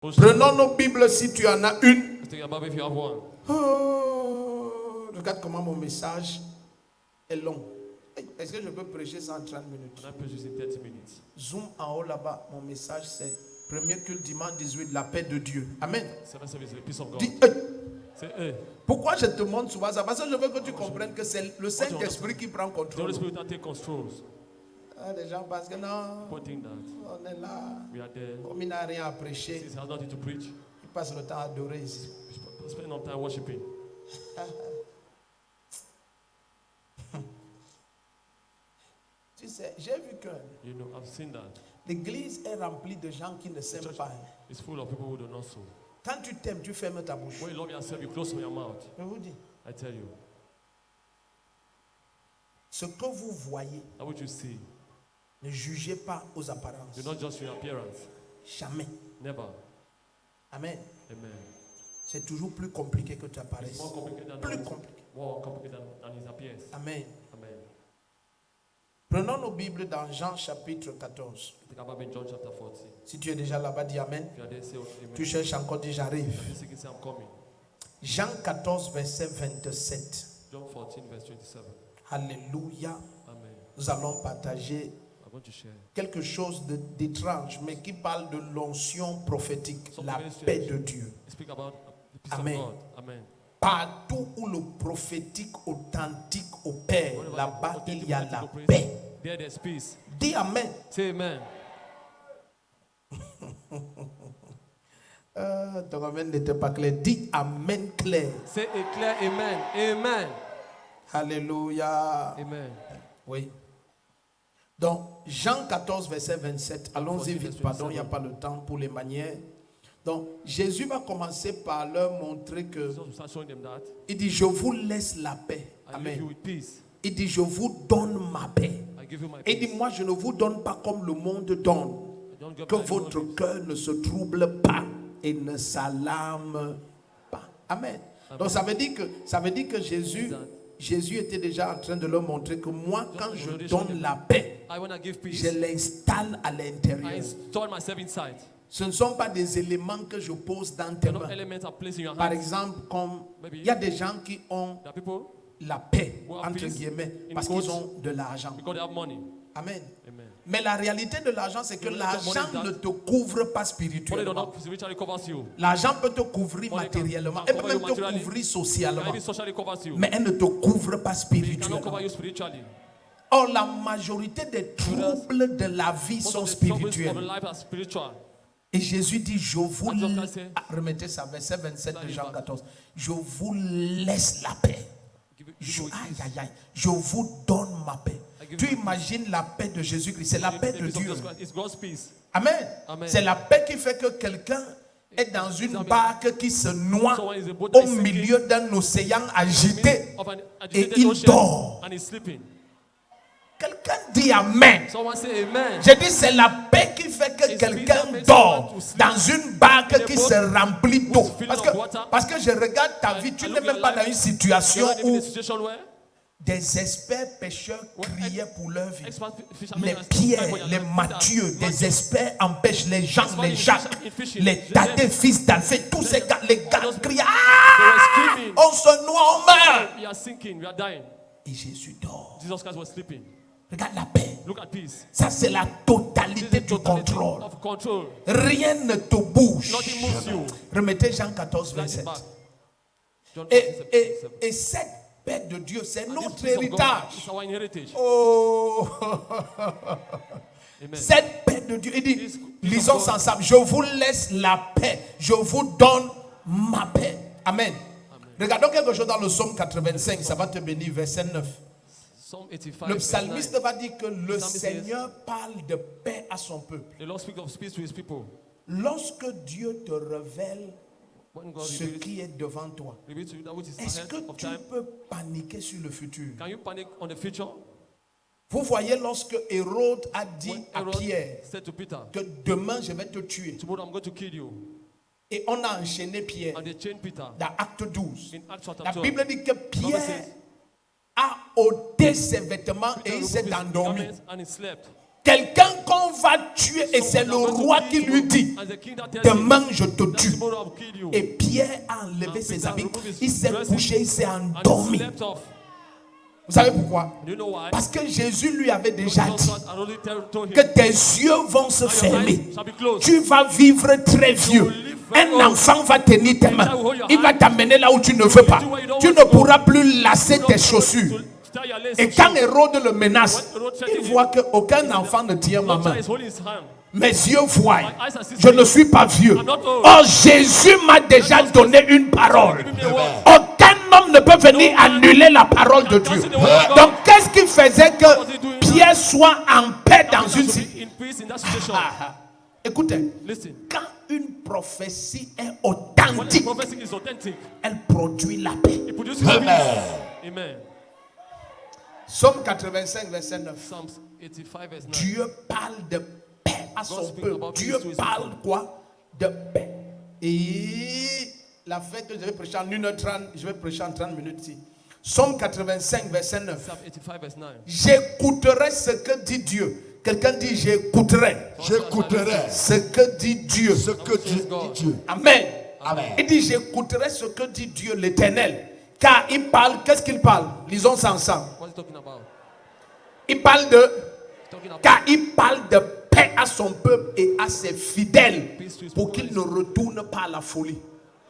Prenons nos Bibles si tu en as une. Let's take a Bible if you have one. Oh, regarde comment mon message est long. Est-ce que je peux prêcher ça en 30 minutes? Can I preach this in 30 minutes? Zoom en haut là-bas. Mon message c'est premier culte dimanche 18, la paix de Dieu. Amen. Seven service, the peace of God. Dis, Say, hey. Pourquoi je te montre souvent ça? Parce que je veux que tu comprennes que c'est le Saint-Esprit qui prend The contrôle. Holy Spirit will take control. Ah, les gens pensent que non, Pointing that on est là, we are there. comme il n'a rien à prêcher, Since he has nothing to preach, il passe le temps à adorer ici. we spend no time worshiping. Tu sais, j'ai vu que You know, I've seen that. l'église est remplie de gens qui ne s'aiment pas. It's full of people who do not sow. Quand tu t'aimes, tu fermes ta bouche. When you love yourself, you close your mouth. Je vous dis, I tell you. ce que vous voyez, That what you see. ne jugez pas aux apparences. Do not just your appearance. Jamais. Never. Amen. Amen. C'est toujours plus compliqué que tu It's apparaisses. more complicated than Plus his, compliqué. more complicated than his appearance. Amen. Amen. Prenons nos Bibles dans Jean chapitre 14. Take a Bible in John chapter 14. Si tu es déjà là-bas, dis Amen. If you are there, say amen. Tu cherches encore, dis j'arrive. If you say I'm coming. Jean 14, verset 27. John 14, verse 27. Alléluia. Amen. Nous allons partager I'm going to share. quelque chose d'étrange, mais qui parle de l'onction prophétique, Something la very strange. paix de Dieu. Speak about the peace Amen. of God. Amen. Partout où le prophétique authentique opère, Wherever là-bas, the authentic il y a prophetic la operates, paix. There, there's peace. Dis Amen. Say amen. Ton Amen n'était pas clair. Dis Amen clair. Say a clear amen. Amen. Alléluia. Amen. Oui. Donc, Jean 14, verset 27. Allons-y vite, pardon, il n'y a pas le temps pour les manières. Donc, Jésus va commencer par leur montrer que, Jesus will start showing them that. il dit, je vous laisse la paix. I leave you Amen. with peace. Il dit, je vous donne ma paix. I give you my Et il dit, peace. moi, je ne vous donne pas comme le monde donne. I don't give Que my votre own peace. cœur ne se trouble pas et ne s'alarme pas. Amen. Donc, ça veut dire que Jésus était déjà en train de leur montrer que moi, quand je donne la paix, I want to give peace. je l'installe à I l'intérieur. install myself inside. Ce ne sont pas des éléments que je pose dans tes There are no mains. elements are placed in your Par hands. exemple, comme Maybe il y a des gens qui ont there are people la paix, who have entre peace guillemets, in parce quotes qu'ils ont de l'argent. because they have money. Amen. Amen. Mais la réalité de l'argent, c'est que The reality of money l'argent is that ne te couvre pas Money does spirituellement. not spiritually covers you. L'argent peut te couvrir Money can matériellement, cover elle peut you même te materially. couvrir And socialement, even socially covers you. mais elle ne te couvre pas It cannot spirituellement. cover you spiritually. Or, la majorité des troubles de la vie Most sont of the troubles of spirituels. life are spiritual. Et Jésus dit, je vous And Jesus Christ said, remettez ça, verset 27 de Jean That is 14. Je vous laisse la paix. Give you Aïe, peace. aïe, aïe. Je vous donne ma paix. I give Tu you imagines la paix de Jésus-Christ, c'est la paix The de peace of Dieu. Jesus Christ is God's peace. Amen. Amen. C'est la paix qui fait que quelqu'un est dans une Amen. barque qui se noie Someone is a boat au is sinking milieu d'un océan agité of an et agitated il ocean dort. and is sleeping. Quelqu'un dit Amen. Someone say amen. Je dis c'est la paix qui fait que It's quelqu'un peace that makes dort someone to sleep dans une barque in a qui boat se remplit d'eau. with filling of water. Parce que je regarde ta vie, tu I n'es look même your pas life. dans une situation You're not in où a situation where des experts pêcheurs Well, criaient pour leur vie. expert fishermen Les are crying Pierre, for your les life. Mathieu, Peter, des experts empêchent les Jean, Expert les in Jacques, fishing, in fishing. les They- Tadé, fils d'Alphée, tous ces gars, les gars those- crient, they were ah, screaming. on se noie, on meurt. We are sinking, we are dying. Et Jésus dort. Jesus Christ was sleeping. Regarde la paix. Look at peace. Ça, c'est la This totalité is the du totality contrôle. of control. Rien ne te bouge. Nothing moves you. Remettez Jean 14, That is 27. back. John Et, 14, et, 7. et cette paix de Dieu, c'est And notre this peace of God héritage. is our inheritance. Oh, Amen. cette paix de Dieu. Il dit, This peace lisons of God. ensemble, je vous laisse la paix, je vous donne ma paix. Amen. Regardons quelque chose dans le psaume 85, ça va te bénir, verset 9. Psalm 85, Le verse psalmiste 9. va dire que le psalmist Seigneur parle de paix à son peuple. The Lord speaks of peace to his people. Lorsque Dieu te révèle When God ce reveals qui est devant toi, to you that which is est-ce ahead que of tu time, peux paniquer sur le futur? can you panic on the future? Vous voyez lorsque Hérode a dit When à Herod Pierre said to Peter, que demain je vais te tuer. tomorrow I'm going to kill you. Et on a enchaîné Pierre And they chained Peter. dans Acte 12. In Acts chapter La 12, Bible dit que Bible Pierre says, a ôté ses vêtements et Peter il s'est removed his endormi. garments and he slept. Quelqu'un qu'on va tuer et c'est le roi qui lui dit, And the king that tells him, demain je te tue. tomorrow I will kill you. Et Pierre a enlevé ses habits. Il s'est couché, il s'est And he endormi. slept off. Vous savez pourquoi? Do you know why? Parce que Jésus lui avait déjà Because dit God had already told him que tes yeux vont se that your fermer. eyes shall be closed. Tu vas vivre très vieux. Un enfant va tenir tes mains. Il va t'amener là où tu ne veux pas. Tu ne pourras plus lasser tes chaussures. Tie your laces Et to quand shoes. Hérode le menace, il voit qu'aucun enfant ne tient ma No main. child is holding his hand. Mes yeux voient. My eyes are Je ne suis pas vieux. Oh, Jésus m'a déjà donné une parole. Aucun homme ne peut venir annuler la parole de Dieu. Donc, qu'est-ce qui faisait que Pierre soit en paix dans une situation? In peace in that situation. Écoutez, Listen. quand une prophétie est When a authentique, prophecy is authentic, elle produit la paix. it produces peace. Amen. Psaume 85, verset 9. Psalms 85 verse 9. Dieu parle de paix à son speaks peuple. about Dieu peace to his parle people. quoi? De paix. Et la fête que je vais prêcher en 1h30, je vais prêcher en 30 minutes ici. Psaume 85, verset 9. Psalm 85 verse 9. J'écouterai ce que dit Dieu. Quelqu'un dit j'écouterai J'écouterai ce que dit Dieu. ce que dit Dieu. Amen. Amen. Il dit j'écouterai ce que dit Dieu l'Éternel. Car il parle, qu'est-ce qu'il parle? Lisons ça ensemble. What's he talking about? Il parle de, He's talking about car il parle de paix à son peuple et à ses fidèles pour qu'ils ne retournent pas à la folie.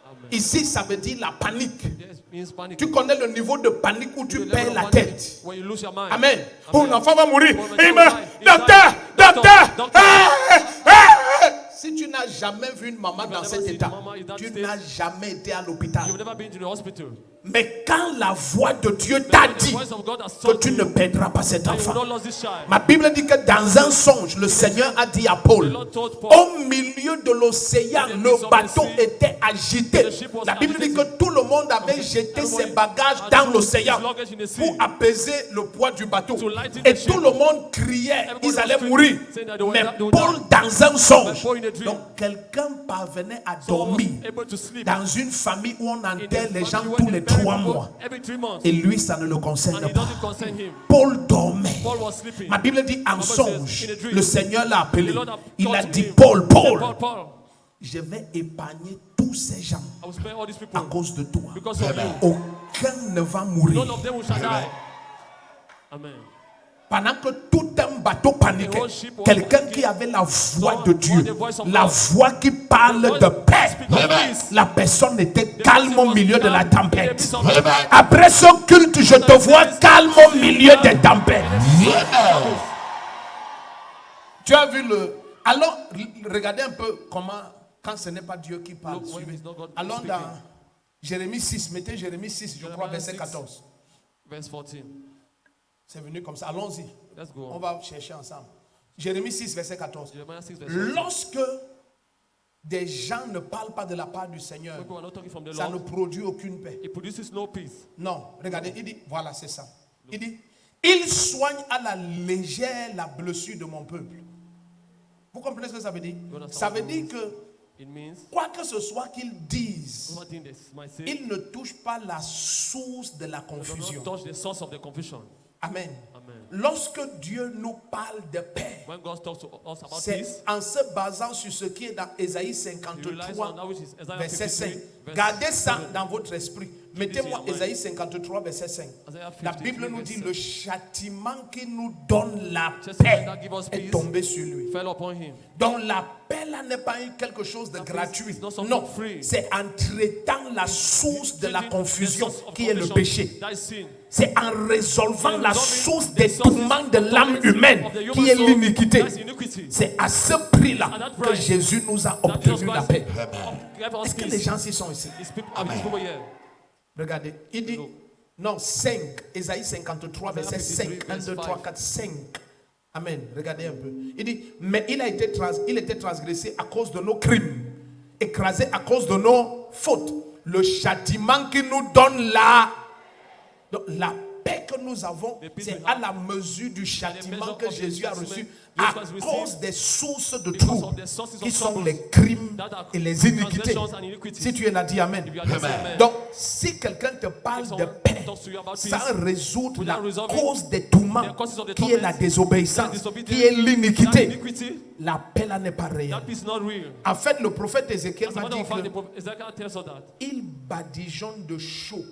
Amen. Ici, ça veut dire la panique. Yes, means panic. Tu connais le niveau de panique où tu The level perds of la panic tête. when you lose your mind. Amen. Amen. Oh, l'enfant va mourir. Oh, Il my meurt. God, die. Docteur, Doctor, docteur. doctor. Si tu n'as jamais vu une maman dans never cet seen état, mama in that tu state, n'as jamais été à l'hôpital. You've never been to the hospital. Mais quand la voix de Dieu t'a The dit voice of God has que told tu you ne perdras pas cet that you will enfant. not lose this child. Ma Bible dit que dans un songe, le Seigneur a dit à Paul, The Lord told Paul, au milieu de l'océan, in the midst le of bateau the sea, était agité. the ship was La Bible dit agitated. que tout le monde avait jeté ses bagages dans l'océan luggage in the sea pour apaiser le poids du bateau. to lighten Et the tout ship. le monde criait, Everybody ils was allaient screaming, mourir. saying that they will Mais die, they will Paul, die. dans un songe, Paul in a dream. donc quelqu'un parvenait à Someone dormir was able to sleep dans une famille où on in a enterre les gens family tous where les they bury 3 people mois. every 3 months. Et lui, ça ne le And concerne it pas. doesn't concern him. Paul dormait. Paul was sleeping. Ma Bible dit en Bible songe, says, in a dream, le Seigneur l'a appelé. The Lord had Il a called dit him. Paul, Paul, Paul, Paul, je vais épargner tous ces gens I will spare all these à people cause de toi. because of you. Aucun ne va mourir. None of them will shall die. Amen. Pendant que tout un bateau paniquait, The whole ship was quelqu'un panicking. qui avait la voix Someone de Dieu, was the voice of la God. voix qui parle The de voice paix, speak of peace. la personne était The calme person au was milieu de calm la in the tempête. midst of the storm. Après ce culte, je te vois calme au milieu des tempêtes. Tu as vu le... Alors, regardez un peu comment, quand ce n'est pas Dieu qui parle. Look, when Suivez. it's not God Allons speaking. dans Jérémie 6. Mettez Jérémie 6, je crois, Jeremiah verset 6. 14. Verse 14. C'est venu comme ça. Allons-y. Let's go On on. va chercher ensemble. Jérémie 6, verset 14. Jeremiah 6 verse 14. Lorsque des gens ne parlent pas de la part du Seigneur, People are not talking from the ça ne Lord. produit aucune paix. It produces no peace. Non, regardez, il dit, voilà, c'est ça. Il dit, il soigne à la légère la blessure de mon peuple. Vous comprenez ce que ça veut dire? Ça veut dire que, It means quoi que ce soit qu'ils disent, what thing this might say. ils ne touchent pas la source de la Do confusion. not touch the source of the confusion. Amen. Amen. Lorsque Dieu nous parle de paix, When God talks to us about peace, c'est en se basant sur ce qui est dans Ésaïe you relies 53, on that which is Isaiah verset 5. 53, verse Gardez ça 7. dans votre esprit. Mettez-moi Ésaïe 53, verset 5. Isaiah La 53, Bible nous verse dit 7. le châtiment qui nous donne la Chastisement paix that give us est peace tombé sur lui. fell upon him. Donc la paix là n'est pas quelque chose de That peace gratuit. is not something Non, free. c'est en traitant la source de la Treating the confusion source of qui est le confusion, péché. that is sin. C'est en résolvant And la resolving source the des sources tourments de of l'âme the humaine human qui est soul, l'iniquité. that's iniquity. C'est à ce prix-là At that que price, Jésus nous a That Jesus obtenu la Christ paix. gave us Est-ce que peace. les gens s'y sont ici? These people here. Regardez, il dit, Look. non, 5, Ésaïe 53, verset 5, 1, 2, 3, 5. 4, 5. Amen, regardez un peu. Il dit, mais il était transgressé à cause de nos crimes, écrasé à cause de nos fautes. Le châtiment qui nous donne la paix que nous avons, The peace c'est we à have. la mesure du châtiment measure que of the Jésus a judgment reçu Jesus à Christ cause received des sources de because troubles of the sources of qui sont troubles les crimes that are et les iniquités. transgressions and iniquities. Si tu es là, dis Amen. If you are there, say Amen. amen. Donc, si quelqu'un te parle If de someone paix talks to you about sans peace, résoudre la without resolving cause des tourments, the causes of the qui est la torments, désobéissance, that disobedience, qui est that l'iniquité, iniquity, la paix là n'est pas réelle. that peace is not real. En fait, le prophète Ézéchiel As a m'a matter dit of fact, the que prophet Ezekiel tells us that il badigeonne de chaud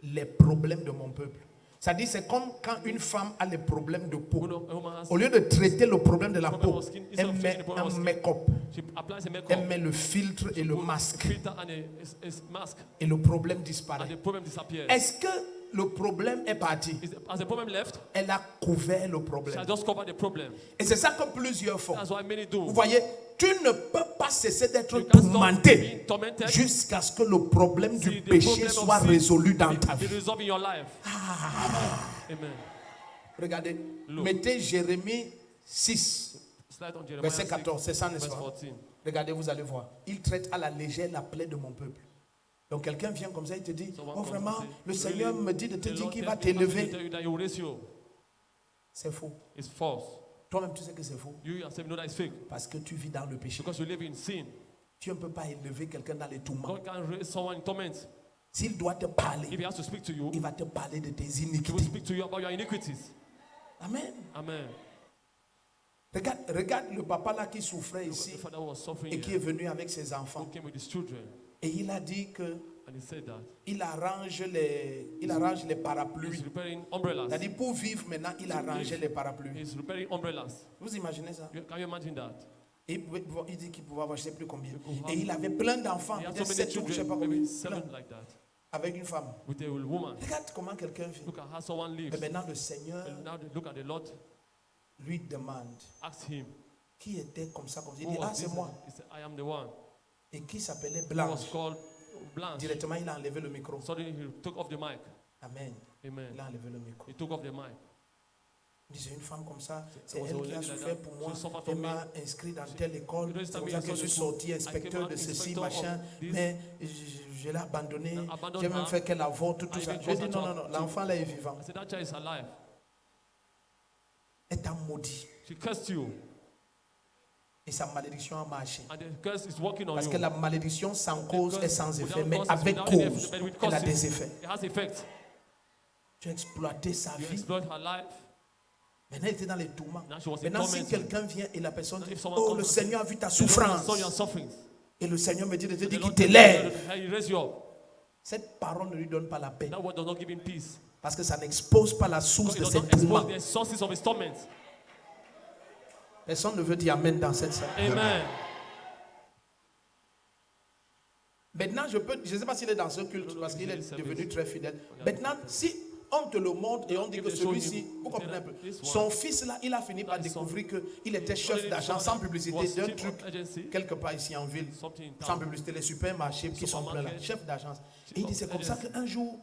les problèmes de mon peuple. C'est-à-dire, c'est comme quand une femme a les problèmes de peau. when a woman has Au lieu de traiter le problème de la problem peau, of skin, instead elle of met treating the problem un of skin, make-up, she applies a makeup, elle met le filtre et le put masque, filter and a mask, et le problème and disparaît. the problem disappears. Est-ce que le problème est parti? Has the problem left? Elle a couvert le She problème. has just covered the problem. Et c'est ça que plusieurs font. That's why many do. Vous voyez, tu ne peux pas cesser d'être You can't stop tourmenté being tormented jusqu'à ce que le problème du till the péché problem of soit sin résolu dans be- ta be vie. resolved in your life. Amen. Regardez, Look. mettez Jérémie 6, Slide on Jeremiah verset 6, 14, c'est ça, n'est-ce verse pas? 14. Regardez, vous allez voir. Il traite à la légère la plaie de mon peuple. Donc quelqu'un vient comme ça, il te dit, Someone oh comes vraiment, and say, le Seigneur really, me dit de te the dire Lord qu'il tells va me to t'élever. tell you that he will raise you. C'est faux. It's false. Toi-même, tu sais que c'est faux. You yourself know that it's fake Parce que tu vis dans le péché. because you live in sin. Tu ne peux pas élever quelqu'un dans les tourments. God can raise someone in torment. S'il doit te parler, If he has to speak to you, il va te parler de tes he will iniquités. speak to you about your iniquities. Amen. Amen. Regarde le papa là qui souffrait The ici father was suffering et qui here, est venu avec ses who enfants. came with his children, Et il a dit que and he said that il arrange les parapluies. he's repairing umbrellas. C'est-à-dire pour vivre maintenant, il a rangé les parapluies. He's repairing umbrellas. Vous imaginez ça? Can you imagine that? Et il dit qu'il pouvait avoir je ne sais plus combien. Et il avait plein d'enfants, He had peut-être so many 7 ou je ne sais pas children, combien, maybe 7 plein, like that, avec une femme. with a woman. Regarde comment quelqu'un vit. Look at how someone lives. Mais maintenant le Seigneur And now look at the Lord. lui demande Ask him, qui était comme ça, comme ça. Il who dit, ah was c'est this? moi. He said, I am the one. Et qui s'appelait He was Blanche. called Blanche. Directement, il a enlevé le micro. Suddenly he took off the mic. Amen. Amen. Il a enlevé le micro. He took off the mic. Il dit, c'est une femme comme ça, c'est It was elle a qui a lady like souffert that. pour moi. She suffered Elle for me. m'a inscrit dans telle école. You C'est registered comme me ça in que je suis Sunday school. sorti I inspecteur came de out ceci, inspector of machin. this. Mais je l'ai abandonné. I abandoned J'ai même her. fait qu'elle avorte, tout I ça. even Je lui ai caused dit, her non, to- non, non, l'enfant là est vivant. I said, that child is alive. Elle t'a maudit. She cursed you. Et sa malédiction a marché. And the curse is working on Parce you. que la malédiction sans The cause curse est sans effet, without mais causes, avec without effect, cause, but with elle a causes, des effets. It has effect. Tu as exploité sa You vie. exploit her life. Maintenant, elle était dans les tourments. Now she was in Maintenant, si torment. quelqu'un vient et la personne dit, If someone oh, comes le and Seigneur a vu ta The Lord souffrance. saw your sufferings. Et le Seigneur me dit de te The dire Lord qu'il tells you t'élève. that He raise you up. Cette parole ne lui donne pas la paix. That word does not give him peace. Parce que ça n'expose pas la source Because de it ses does not tourments. expose the sources of his torment. Personne ne veut dire Amen dans cette salle. Amen. Maintenant, je ne sais pas s'il est dans ce culte parce qu'il est devenu très fidèle. Maintenant, si on te le montre et on dit que celui-ci, vous comprenez un peu, son fils là, il a fini par découvrir qu'il était chef d'agent sans publicité d'un truc quelque part ici en ville, sans publicité, les supermarchés qui sont pleins là, chef d'agence. Et il dit c'est comme ça qu'un jour,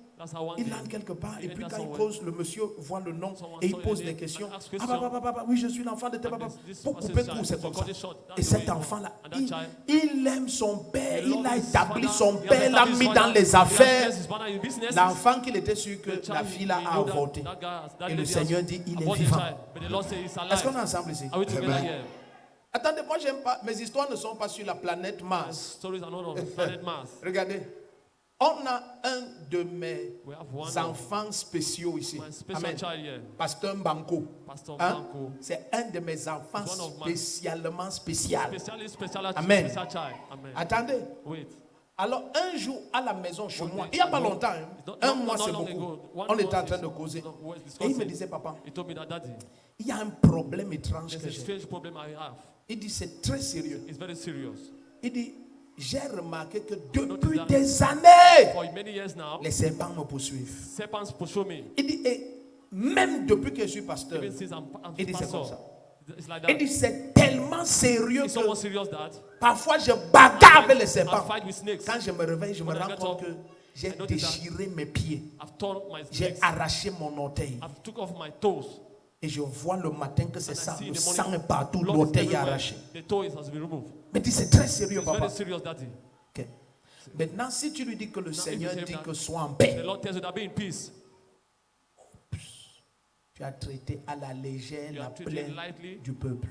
il entre quelque part et puis quand il cause, le monsieur voit le nom et il pose des questions. Ah papa, oui je suis l'enfant de tes papa. Pour couper court, c'est comme ça. Et cet enfant là, il aime son père, il a établi son père, l'a mis dans les affaires. L'enfant qu'il était sûr que la fille là a avorté. Et le Seigneur dit il est vivant. Est-ce qu'on est ensemble ici? Attendez, moi j'aime pas, mes histoires ne sont pas sur la planète Mars. Regardez. On a un de mes enfants spéciaux ici. Amen. Pasteur Mbanko. Hein? C'est un de mes enfants spécialement spécial. Amen. Attendez. Alors un jour à la maison chez moi, il n'y a pas longtemps, hein, un mois c'est beaucoup, on était en train de causer. Et il me disait, papa, il y a un problème étrange que j'ai. Il dit, c'est très sérieux. Il dit, j'ai remarqué que depuis des années, les serpents me poursuivent. Il dit, et même depuis que je suis pasteur, il dit, c'est comme ça. Il dit, c'est tellement sérieux que parfois je bagarre avec les serpents. Quand je me réveille, je me rends compte que j'ai déchiré mes pieds. J'ai arraché mon orteil. Et je vois le matin que c'est ça. Le sang est partout, l'orteil est arraché. Mais dit, c'est très sérieux, papa. Okay. Maintenant, si tu lui dis que le Seigneur dit que sois en paix, Tu as traité à la légère You la have treated plaie lightly du peuple.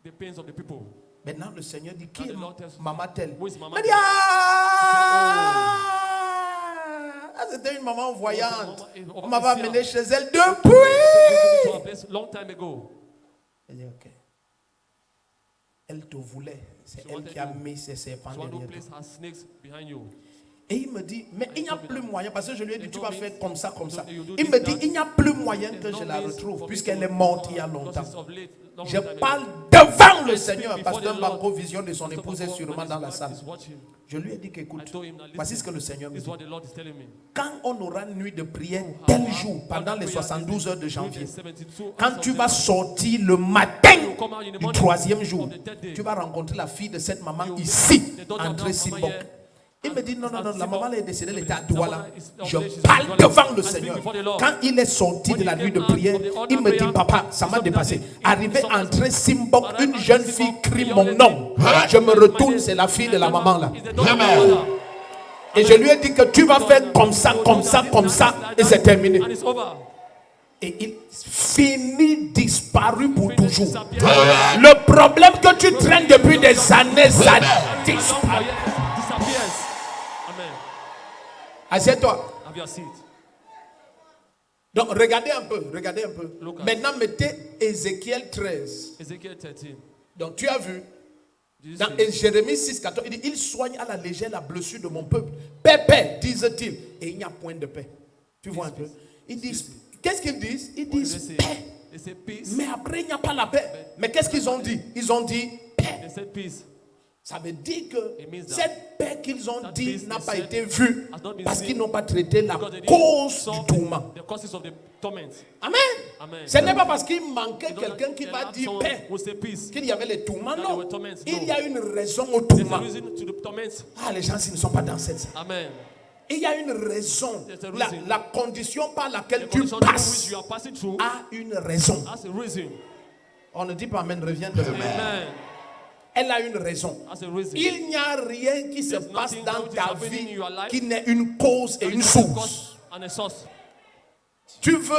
the pains of the people. Maintenant, le Seigneur dit, qui And est the Lord tells you, maman telle? who is Mama Elle dit, telle? ah, c'était une maman voyante. maman- On m'avait amené chez elle To depuis. a place long time ago. Elle dit, ok. Elle te voulait. C'est She elle wanted qui a you. mis ses serpents So one who derrière place toi. has snakes behind you. Et il me dit, mais il n'y a told me plus that. moyen, parce que je lui ai dit, There's tu no vas means. faire comme ça, comme ça. You do Il this, me dit, that. il n'y a plus moyen que There's je no la means retrouve, for me puisqu'elle to est morte il y a because longtemps. it's of late, long Je time ago. parle devant le I speak Seigneur. before Pasteur the Lord. Banco, vision de son Pastor épouse est Banco, sûrement when dans his la wife salle. is watching, Je lui ai dit qu'écoute, I told him that, voici ce listen, que le Seigneur me this is dit. what the Lord is telling me. Quand on aura une nuit de prière tel jour, pendant les 72 heures de janvier, quand tu vas sortir le matin du 3e jour, tu vas rencontrer la fille de cette maman ici, André Simbok. Il me dit, non, non, non, la maman elle est décédée, elle était à Douala. Je parle devant le Seigneur. Quand il est sorti de la nuit de prière, il me dit, papa, ça m'a dépassé. Arrivé André Simbok, une jeune fille crie mon nom. Je me retourne, c'est la fille de la maman là. Amen. Et je lui ai dit que tu vas faire comme ça, comme ça, comme ça, et c'est terminé. And it's over. Et il finit disparu pour toujours. Amen. Le problème que tu traînes depuis des années, ça disparaît. Disappears. Amen. Assieds-toi. Have your seat. Donc regardez un peu, regardez un peu. Look at- Maintenant mettez Ézéchiel 13. Ezekiel 13. Donc tu as vu, Did you dans see? Jérémie 6, 14, il dit, il soigne à la légère la blessure de mon peuple. Paix, paix, disent-ils. Et il n'y a point de paix. Tu vois un peu. Ils disent, qu'est-ce qu'ils disent? Ils What did disent they say? paix. They say peace. Mais après, il n'y a pas la paix. Mais qu'est-ce qu'ils ont dit? Ils ont dit paix. They said peace. Ça veut dire que It means that cette paix qu'ils ont that dit peace n'a they pas said été vue has not been parce seen qu'ils n'ont pas traité la because they didn't cause solve du tourment. the causes of the torment. Amen. Amen. Ce n'est pas parce qu'il manquait They don't- quelqu'un qui they va have dire someone paix who say peace. qu'il y avait les tourments. That Non. there were torments. Il No. y a une raison au There's a tourment. reason to the torment. Ah, les gens s'ils ne sont pas dans cette salle. Amen. Il y a une raison. There's a La, reason. la condition par laquelle The tu condition through which passes you are passing through a une raison. has a reason. On ne dit pas Amen, reviens de Amen. Elle a une raison. Has a reason. Il n'y a rien qui se There's passe nothing dans which is ta happening vie in your life qui n'est une cause et une There's a source. cause and a source. Tu veux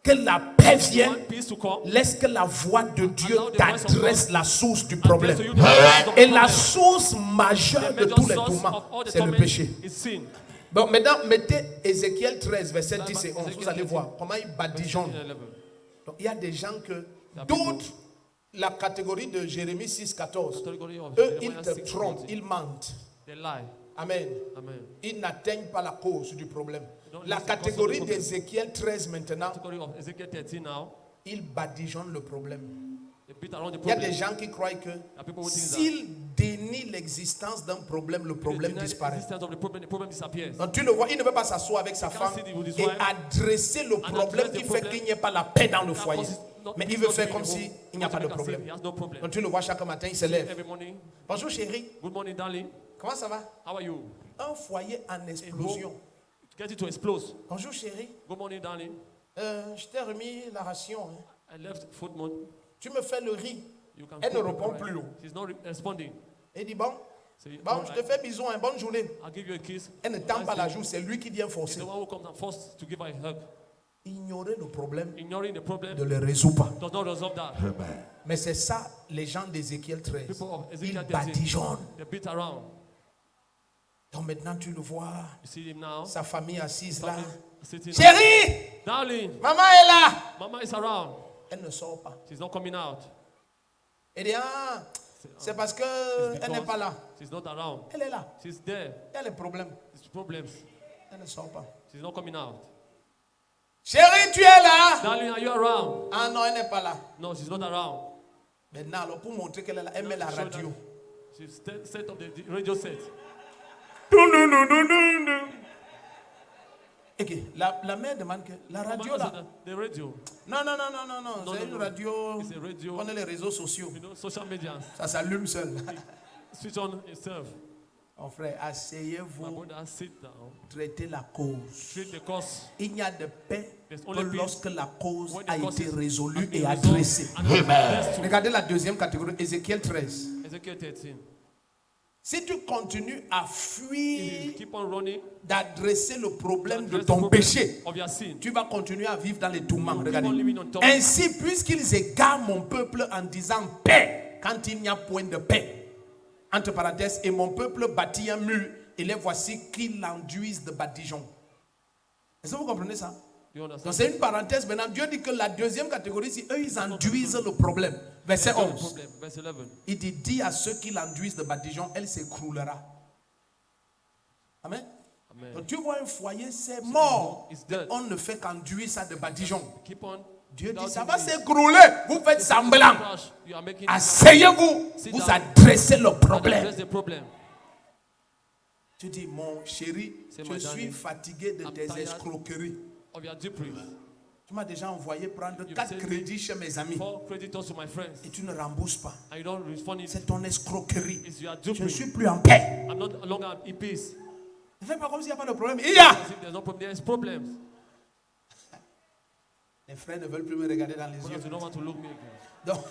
que la paix You vienne, want peace to come. laisse que la voix de Dieu Allow the voice of t'adresse God la source du And problème. to you the cause of the Et la problem. source majeure The de tous major les source tourments, of all the c'est le torment péché. is sin. Bon, maintenant, mettez Ézéchiel 13, verset 10 et 11. Vous Ézéchiel allez 13. voir comment il badigeonne. 11. Donc, il y a des gens que people. d'autres, la catégorie de Jérémie 6, 14, Category of eux, ils Jeremiah te 6, trompent, 14. ils mentent. They lie. Amen. Amen. Ils n'atteignent pas la cause du problème. don't La listen to the catégorie problem. d'Ézéchiel 13 maintenant, Category of Ezekiel 13 now. ils badigeonnent le problème. They beat around the Il y a problem. des gens qui croient que people who think that s'ils dénient l'existence d'un problème, le problème They deny the disparaît. existence of the problem disappears. Donc tu le vois, il ne veut pas s'asseoir avec sa femme sit with his et wife adresser le problème address qui the fait problem qu'il n'y ait pas la paix dans le That foyer. causes not- Mais il not veut being faire in comme the si home. il n'y a Want pas to de make us safe. problème. He has no problem. Donc tu le vois chaque matin, il se lève. Every morning. Bonjour chérie, Good morning, darling. comment ça va? How are you? Un foyer en explosion. Get it to explode. Bonjour chérie, Good morning, darling. je t'ai remis la ration. Hein. I left food money. Tu me fais le riz. You can Elle ne cook the répond rice. plus. She's not responding. Il dit bon, Say, bon, all je right, te fais bisous, hein, bonne journée. I'll give you a kiss. Elle ne tend Nice pas la day. joue, c'est lui qui vient He's forcer. the one who comes and forces to give her a hug. Ignorer le problème Ignoring the problem ne le résout pas. does not resolve that. Mais c'est ça, les gens d'Ézéchiel 13. People of Ils Ezekiel 13, badigeonnent. they beat around. Donc maintenant tu le vois, You see him now. sa famille assise là. Family sitting. Chérie, Darling, maman est là. Mama is around. Elle ne sort pas. She's not coming out. Elle dit, ah, c'est parce It's qu'elle n'est because pas là. She's not around. Elle est là. She's there. Il y a les problèmes. There's problems. Elle ne sort pas. She's not coming out. Chérie, tu es là. Darling, are you around? Ah non, elle n'est pas là. No, she's not around. Maintenant, alors, pour montrer qu'elle est là, elle met la To show radio. that She's set up the radio set. Ok, la mère demande que la radio là. The radio. Non, non, non, non, non, non. No, C'est no, une no. radio. It's a radio. On a les réseaux sociaux. You know, social media. Ça s'allume seul. Switch on itself. Mon frère, My asseyez-vous, brother, sit down. traitez la cause. Treat the cause. Il n'y a de paix There's que only peace lorsque la cause when the a cause été has résolue been et resolved adressée. and addressed to. Regardez la deuxième catégorie, Ézéchiel 13. Ezekiel 13. Si tu continues à If you fuir keep on running, d'adresser le problème de address the ton problem péché, of your sin. tu vas continuer à vivre dans les tourments. You keep Regardez. on living on torment. Ainsi, puisqu'ils égarent mon peuple en disant paix, quand il n'y a point de paix, entre parenthèses, et mon peuple bâtit un mur, et les voici qu'ils l'enduisent de badigeons. Est-ce que vous comprenez ça? You understand? Donc c'est une parenthèse. Maintenant, Dieu dit que la deuxième catégorie, c'est eux, ils enduisent le problème. Verset That's the 11. problem. Verse 11. Il dit, dis à ceux qui l'enduisent de badigeons, elle s'écroulera. Amen. Amen. Donc tu vois un foyer, c'est mort. It's dead. On ne fait qu'enduire ça de badigeons. Keep on. Dieu dit, doubting ça va this. s'écrouler. Vous faites semblant. Crash. You are making Asseyez-vous. Sit Vous down. adressez le address problème. the problem. Tu dis, mon chéri, C'est je my suis darling. fatigué de I'm tes tired. escroqueries. Of your dupery. Tu m'as déjà envoyé prendre You've 4 sent me crédits chez mes amis. 4 creditors to my friends. Et tu ne rembourses pas. And you don't respond it. C'est ton escroquerie. It's your Je ne dupery. suis plus en paix. I'm not longer in peace. Ne fais pas comme s'il n'y a pas de problème. Il y a. As if there's no problem, there is problems. Les frères ne veulent plus me regarder dans les yeux. Because you don't want to look me again. Donc,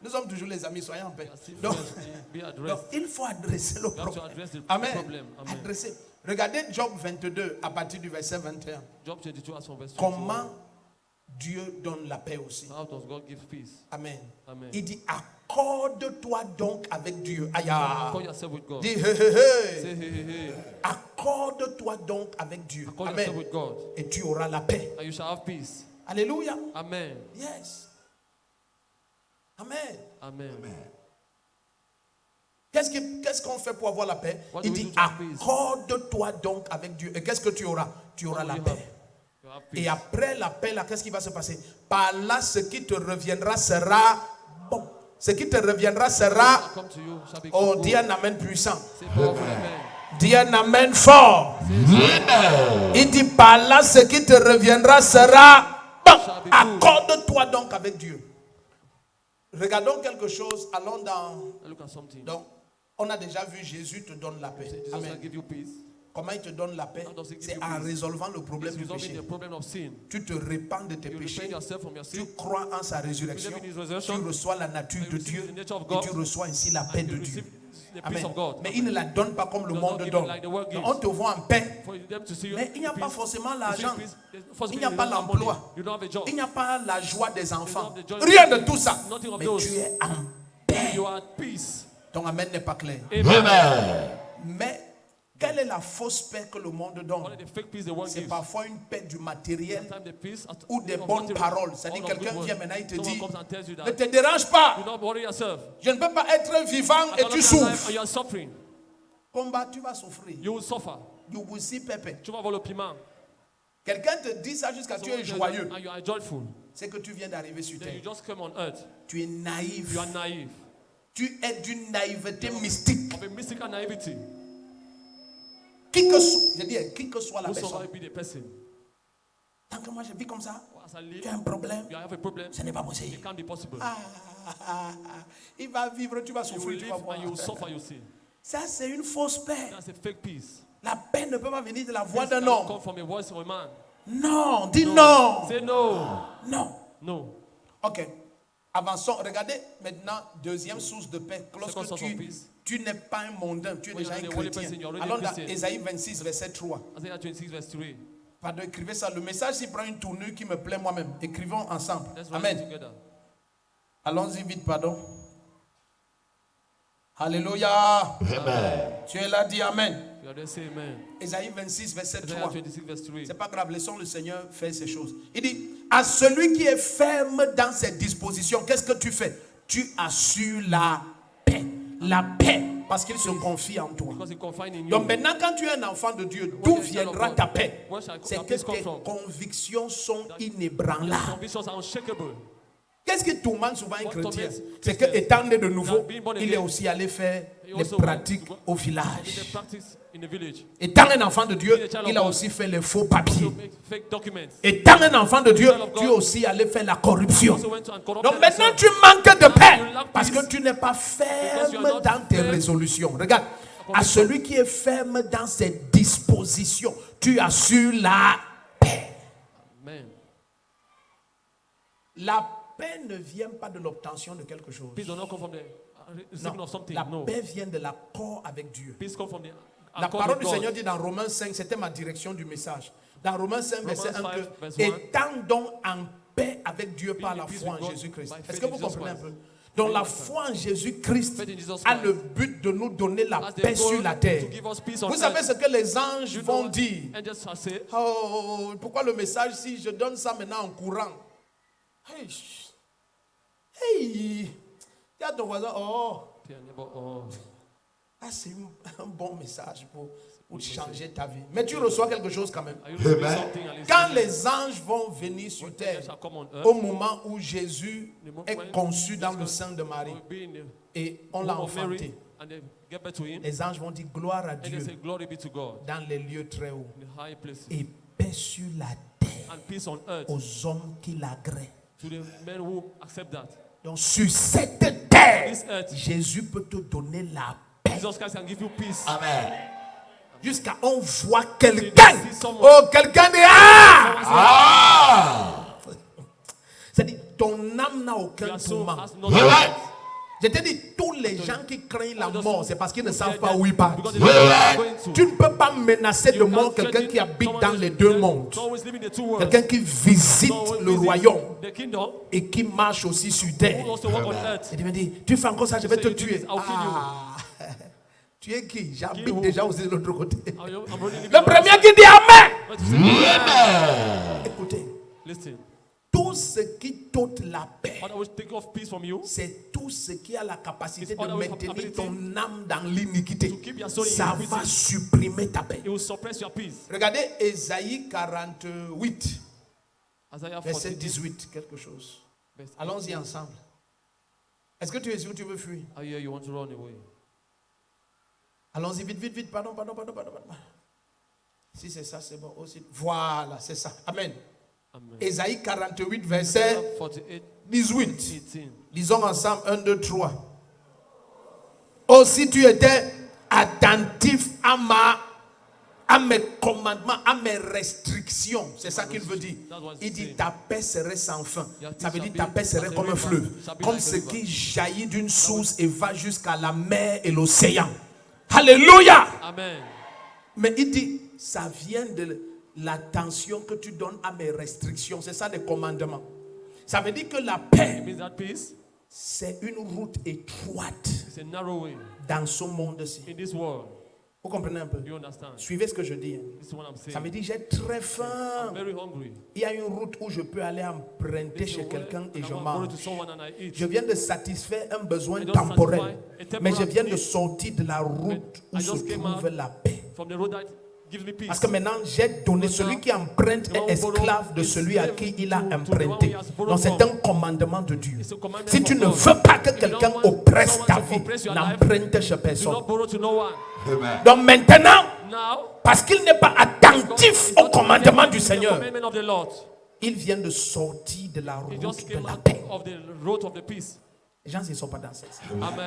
nous sommes toujours les amis, soyez en paix. You are still Donc, friends. Be donc, addressed. il faut adresser le You have to problème. address the Amen. problem. Amen. Adresser. Regardez Job 22 à partir du verset 21. Job 22 as from verse 21. Comment Dieu donne la paix aussi. How does God give peace? Amen. Amen. Il dit, accorde-toi donc avec Dieu. Aïe, aïe. Call yourself with God. Dis, hé, hé, hé. Say, hey, hey, hey. Accorde-toi donc avec Dieu. Call yourself Amen. with God. Et tu auras la paix. And you shall have peace. Alléluia. Amen. Yes. Amen. Amen. Qu'est-ce qu'on fait pour avoir la paix? What Il do we dit, do to have peace? accorde-toi donc avec Dieu. Et qu'est-ce que tu auras? Tu auras What la will you paix. have? You have peace. Et après la paix, là, qu'est-ce qui va se passer? Par là, ce qui te reviendra sera bon. Ce qui te reviendra sera, What come to you shall be oh, good. dis un amen puissant. Say powerful amen. Dis un amen fort. Il dit, par là, ce qui te reviendra sera bon. Shall be good. Accorde-toi donc avec Dieu. Regardons quelque chose. Allons dans... Look at something. Donc, on a déjà vu Jésus te donne la paix. Jesus Amen. will give you peace. Comment il te donne la paix? How does he give C'est you en peace? résolvant le problème It's du resolving péché. the problem of sin. Tu te répands de tes You péchés. repent yourself from your sin. Tu crois en sa résurrection. You believe in his resurrection. Tu reçois la nature You de receive Dieu. the nature of Et God. tu reçois ainsi la paix And de you Dieu. receive the peace Amen. of God. Mais il ne la donne pas comme le Does not monde give donne. it like the world gives. On te voit en paix. For them to see you Mais il n'y a in pas peace. forcément You see l'argent. peace. First, Il n'y a you pas don't have l'emploi. money. You don't have a job. Il n'y a pas la joie des enfants. have the joy Rien of de the tout ça. Nothing of Mais those. tu es en paix. You are at peace. Ton amen n'est pas clair. Amen. Mais quelle est la fausse paix que le monde donne? What is the fake peace the world C'est gives? parfois une paix du matériel Sometimes the peace ou des of bonnes material, paroles. C'est-à-dire all of quelqu'un good vient words. maintenant, il te Someone dit, comes and tells you ne that. te dérange pas. Do not worry yourself. Je ne peux pas être vivant I et cannot tu be alive souffres. and you are suffering. Combat, tu vas souffrir. You will suffer. You will see Pepe. Tu vas voir le piment. Quelqu'un te dit ça jusqu'à ce que tu es joyeux. And you are joyful. C'est que tu viens d'arriver sur Then you terre. just come on earth. Tu es naïf. You are naive. Tu es d'une naïveté mystique. Of a mystical naivety. Qui que soit, je dis, qui que soit la Whosoever personne. be the person. Tant que moi je vis comme ça, As I live, tu as un problème. you have a problem. Ce n'est pas It possible. can't be possible. Il va vivre, tu vas You will souffrir, tu live vas voir. and you will suffer, you see. Ça, c'est une fausse paix. That's a fake peace. La paix ne peut pas venir de la voix Peace d'un cannot homme. come from a voice of a man. Non, dis non. Say no. Non. No. Ok. Avançons. Regardez maintenant, deuxième source de paix. Second Lorsque source of peace. tu n'es pas un mondain, tu es When déjà un you're the only chrétien. person, you're already a Allons dans Christian. Ésaïe 26, verset 3. Isaiah 26 verse 3. Pardon, écrivez ça. Le message, il prend une tournure qui me plaît moi-même. Écrivons ensemble. Let's write it Amen. together. Allons-y vite, pardon. Alléluia. Amen. Tu es là, dis Amen. You are there, say amen. Ésaïe 26, verset Isaiah 3. 26 verse 3. C'est pas grave, laissons le Seigneur faire ces choses. Il dit, à celui qui est ferme dans ses dispositions, qu'est-ce que tu fais? Tu assures la paix. La paix, parce qu'il se confie en toi. Because he confide in you. Donc maintenant, quand tu es un enfant de Dieu, d'où viendra ta paix? C'est que tes convictions sont inébranlables. Convictions are unshakable. Qu'est-ce qui tourmente souvent un What chrétien? torments C'est qu'étant né de nouveau, being born il est again, aussi allé faire he les also pratiques went au He did village. the practice in the village. Étant un enfant de Dieu, Being a child of il a God. aussi fait les faux papiers. Also make fake documents. Étant un enfant de Dieu, Child of God. tu es aussi allé faire la corruption. Also went to and corrupted Donc maintenant, himself. tu manques de paix you lack parce peace. que tu n'es pas Because you ferme are not dans tes firm. résolutions. Regarde, à celui qui est ferme dans ses dispositions, tu assures la paix. Amen. La paix ne vient pas de l'obtention de quelque chose. Peace does not come from the signal Non, of something. la No. paix vient de l'accord avec Dieu. Peace comes from the La accord parole with du God. Seigneur dit dans Romains 5, c'était ma direction du message. Dans Romains 5, verset 1, Romans 5, que verse 1. étant donc en paix avec Dieu par la in peace foi with en God Jésus-Christ. by Est-ce faith que in vous Jesus comprenez un Christ. peu? Donc la foi en Jésus-Christ Faith in Jesus a Christ. le but de nous donner la As the paix goal sur la terre. to give us peace on Vous savez earth. ce que les anges You know vont what dire? angels shall say? Oh, pourquoi le message si je donne ça maintenant en courant? Hey, hey, il y a ton voisin, oh, Tell your neighbor, oh, ah, c'est un bon message pour changer ta vie. Mais tu reçois quelque chose quand même. are you receiving Amen. something and it's Quand les anges vont venir sur terre, angels shall come on earth, au moment où Jésus est conçu dans le sein de Marie will be in the et on l'a womb of Mary, enfanté, and they get back to him, les anges vont dire gloire à and they Dieu say, glory be to God dans les lieux très hauts in the high places, et paix sur la terre and peace on earth aux hommes qui l'agréent. to the men who accept that. Donc sur cette terre, This earth, Jésus peut te donner la paix. Jesus Christ can give you peace. Amen. Jusqu'à on voit quelqu'un. Oh, quelqu'un dit ah! Ah! C'est-à-dire, ton âme n'a aucun Your soul tourment. has no Ouais. torment. Je te dis, tous les gens qui craignent la Those mort, who c'est parce qu'ils ne fear savent pas death où ils partent. because they don't know where they're going to. Tu ne peux pas menacer de You mort can't quelqu'un qui threaten habite someone dans who's les deux there, mondes. someone who's living in the two worlds. Quelqu'un qui visite Someone le visit royaume the kingdom, et qui marche aussi sur who terre. also walk on earth. Et il me dit, tu fais encore ça, je vais So te you do tuer. this, I'll kill you. Ah. Tu es qui? J'habite who? déjà aussi de l'autre côté. I'm already living Le on premier earth. qui dit Amen. But you say, Amen. Écoutez, Listen, tout ce qui t'ôte la paix, Father will take off peace from you. c'est tout ce qui a la capacité It's de all that maintenir ability ton âme dans l'iniquité. to keep your soul in Ça iniquity. va supprimer ta paix. It will suppress your peace. Regardez Ésaïe 48, Isaiah verset 48, 18, quelque chose. verse Allons-y ensemble. Est-ce que tu es où tu veux fuir? I hear you want to run away. Allons-y, vite, vite, vite. Pardon. Si c'est ça, c'est bon aussi. Voilà, c'est ça. Amen. Amen. Ésaïe 48, verset Isaiah 48, 18. 18. Lisons ensemble 1, 2, 3. Oh, si tu étais attentif à mes commandements, à mes restrictions, c'est ça qu'il veut dire. Il dit ta paix serait sans fin. Ça veut dire ta paix serait comme un fleuve, comme ce qui jaillit d'une source et va jusqu'à la mer et l'océan. Alléluia. Amen. Mais il dit, ça vient de l'attention que tu donnes à mes restrictions. C'est ça les commandements. Ça veut dire que la It paix, means that peace c'est une route étroite is a narrow way dans ce monde-ci. in this world. Vous comprenez un peu? Do you understand? Suivez ce que je dis. This is what I'm saying. Ça veut dire j'ai très faim. I'm very hungry. Il y a une route où je peux aller emprunter There's a chez way quelqu'un et and je I want to go mange. to someone and I eat. Je viens de satisfaire un besoin I don't temporel. satisfy a temporal Mais je viens de need. sortir de la route où I se just came trouve out la paix. From the road that gives me peace. Parce que maintenant, j'ai donné celui qui emprunte est esclave de celui à qui il a emprunté. Donc c'est un commandement de Dieu. Si tu ne veux pas que quelqu'un oppresse ta vie, n'emprunte chez Do personne. not borrow to no one. Amen. Donc maintenant, Now, parce qu'il n'est pas attentif au commandement du the Seigneur, commandment of the Lord. il vient de sortir de la He route just de came la out paix. of the road of the peace. Les gens, ils ne sont pas dans ça. Amen.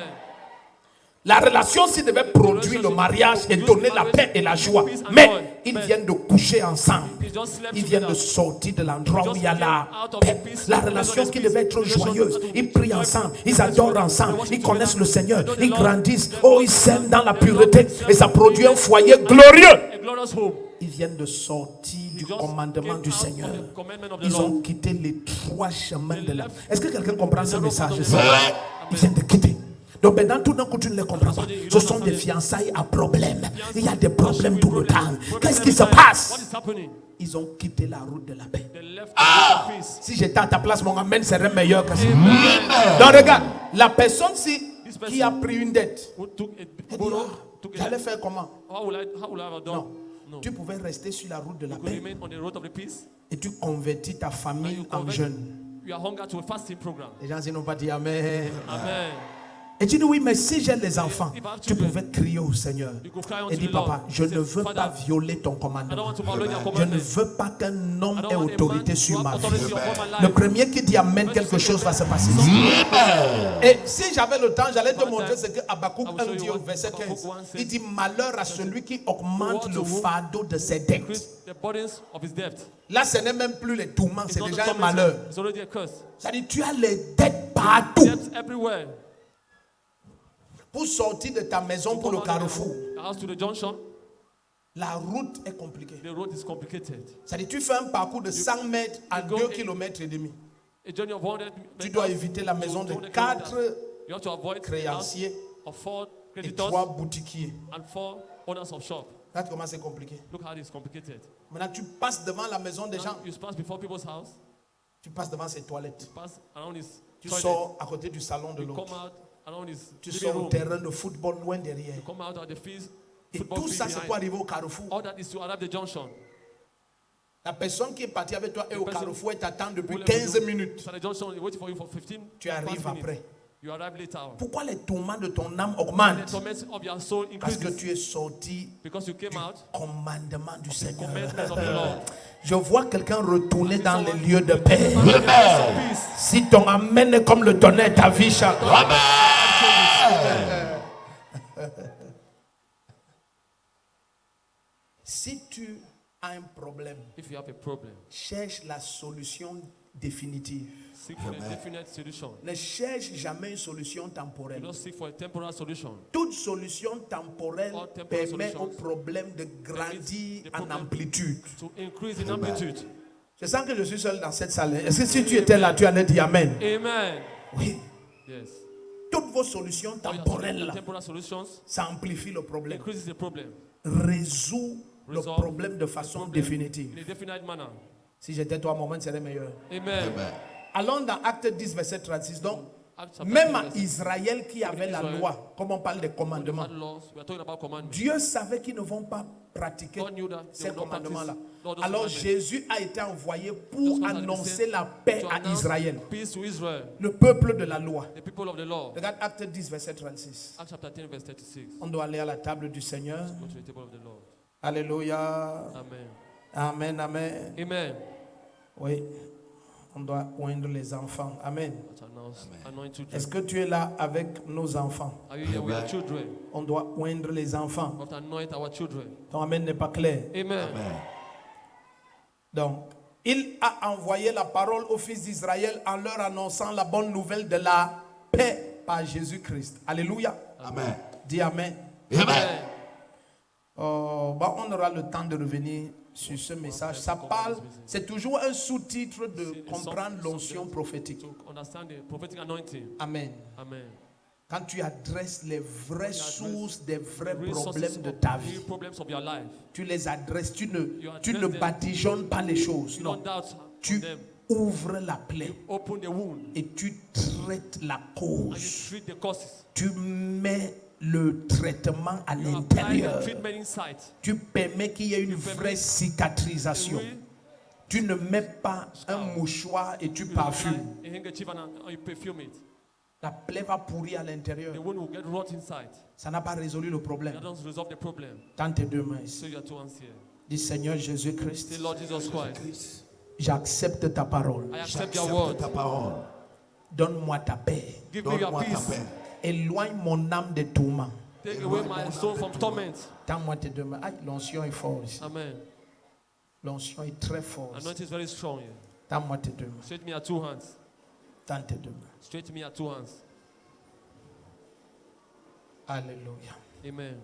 La relation, s'il devait produire le mariage et donner la paix et la joie, mais ils viennent de coucher ensemble. He just slept Ils viennent de together. sortir de l'endroit où il y a la paix. La relation qui devait être joyeuse. Ils prient ensemble, ils adorent ensemble, ils connaissent le Seigneur, ils grandissent. Oh, ils s'aiment dans la pureté et ça produit un foyer glorieux. A glorious home. Ils viennent de sortir du He just commandement came du out Seigneur. of the commandment of the Ils ont Lord. quitté les trois chemins de la. Est-ce que quelqu'un comprend ce The message? road of the ici? Lord. Ils viennent de quitter. Donc maintenant, tout d'un coup, tu ne les comprends pas. Ce sont des fiançailles à problème. Il y a des problèmes tout le temps. Qu'est-ce qui se What passe? is happening? Ils ont quitté la route de la paix. They left the road of peace. Si j'étais à ta place, mon amen serait meilleur que ça. Amen. Donc regarde, la personne qui a pris une dette, Who took elle a dit, borrow, ah, took a j'allais faire comment? how will I have done? Non. No. Tu pouvais rester sur la route de la You could paix remain on the road of the peace. et tu convertis ta And famille you en convert jeûne. your hunger to a fasting program. Les gens n'ont pas dit amen. Amen. Et tu dis oui, mais si j'ai les enfants, tu pouvais crier au Seigneur You could cry et unto dire the Lord. papa, je Say, ne veux pas Father, violer ton I don't commandement. want to violate your Je ne commandment. veux pas qu'un homme I don't ait want a autorité man sur to ma have vie. authority upon my Le life. premier qui dit amen, quelque chose va se passer. Et si j'avais le temps, j'allais te montrer ce que Habakkuk 1 dit au verset 15. Il dit malheur à celui qui augmente le fardeau de ses dettes. Increase the burdens of his debt. Là, ce n'est même plus les tourments, It's c'est not déjà the un torment, malheur. it's already a curse. C'est-à-dire tu as les dettes partout. Debts everywhere. Pour sortir de ta maison pour le carrefour, The house to the junction, la route est compliquée. the road is complicated. C'est-à-dire tu fais un parcours de 100 mètres à you go 2 in- km et demi. A journey of 100 Tu meters dois éviter la maison de to 200 4 kilometers. You have to avoid the house créanciers of 4 et creditors 3 boutiquiers. and 4 owners of shop. Regarde comment c'est compliqué. Look how it is complicated. Maintenant, tu passes devant la maison des gens, You pass before people's house, tu passes devant ses toilettes. pass around his Tu toilet, sors à côté du salon de you come l'autre. out around his Tu living sors au room, terrain de football loin derrière. you come out at the field, Et football tout field ça, c'est pour behind. arriver au carrefour. All that is to arrive at the junction. La personne qui est partie avec toi et au person carrefour, elle t'attend depuis Who 15 left you minutes. at the junction, waiting for you for 15 Tu arrives 20 minutes. après. You arrive later. Pourquoi les tourments de ton âme The augmentent? torment of your soul Parce que increases tu es sorti because you came du out commandement du the Seigneur. commandments of the Lord. Je vois quelqu'un retourner dans les lieux de paix. Peace. Si ton amen est comme le tonnerre, ta vie change. Si tu as un problème, If you have a problem, cherche la solution définitive. seek for a definite solution. Ne cherche jamais une solution Do temporaire. not seek for a temporary solution. Toute solution temporelle All temporary permet au solutions problème de grandir the en problem amplitude. To increase in amplitude. Je sens que je suis seul dans cette salle. Est-ce que si tu étais là, tu allais dire Amen? Amen. Oui. Yes. Toutes vos solutions All your temporelles, là, temporary solutions ça amplifie le problème. increases the problem Résout le Resolve problème de façon in définitive. a definite manner. Si j'étais toi, mon moment serait meilleur. Amen. Allons dans Acte 10, verset 36. Donc, Acts chapter même 10, à verse- Israël qui avait la Israel, loi, comme on parle des when they commandements, had laws, we are talking about commandments. Dieu savait qu'ils ne vont pas pratiquer God knew that they ces would not commandements-là. practice all those Alors commandments. Jésus a été envoyé Just pour was annoncer sent la paix to à announce Israël, Peace to Israel, le peuple de la loi. the people of the law. Regarde Acte 10, verset 36. Acts chapter 10, verse 36. On doit aller à la table du Seigneur. Go to the table of the Lord. Alléluia. Amen. Amen, amen. Amen. Oui, on doit oindre les enfants. Amen. Let's announce, anoint children. Est-ce que tu es là avec nos enfants? Are you here with your children? On doit oindre les enfants. We have to anoint our children. Ton amen n'est pas clair. Amen. Donc, il a envoyé la parole aux fils d'Israël en leur annonçant la bonne nouvelle de la paix par Jésus-Christ. Alléluia. Amen. Dis Amen. Amen. On aura le temps de revenir sur ce message. Ça parle, c'est toujours un sous-titre de comprendre l'onction prophétique. To understand the prophetic anointing. Amen. Amen. Quand tu adresses les vraies sources des vrais Resources problèmes de of ta real vie, problems of your life. tu les adresses, tu You ne address them. badigeonnes pas les choses. You Non, don't doubt tu on them. ouvres la plaie Open the wound et tu traites la and you cause. treat the causes. Tu mets le traitement à You apply l'intérieur. the treatment inside. Tu permets qu'il y ait une vraie cicatrisation. Oui. Tu ne mets pas un mouchoir et tu parfumes. A handkerchief and you perfume it. La plaie va pourrir à l'intérieur. The wound will get rot inside. Ça n'a pas résolu le That problème. doesn't resolve the problem. Tends tes deux mains So ici. you are two hands here. Dis Seigneur Jésus-Christ, Say, Lord Jesus Christ, j'accepte ta parole. I accept your Accepte word. ta parole. Donne-moi ta paix. Give me your Donne-moi ta peace. paix. Éloigne mon âme des tourments. Take away my soul from torment. Tends-moi tes deux mains. Aïe, l'onction est forte ici. Amen. L'onction est très forte. Anointing is very strong here. Tends-moi tes deux mains. Straight me at two hands. Tends tes deux mains. Straight me at two hands. Alléluia. Amen.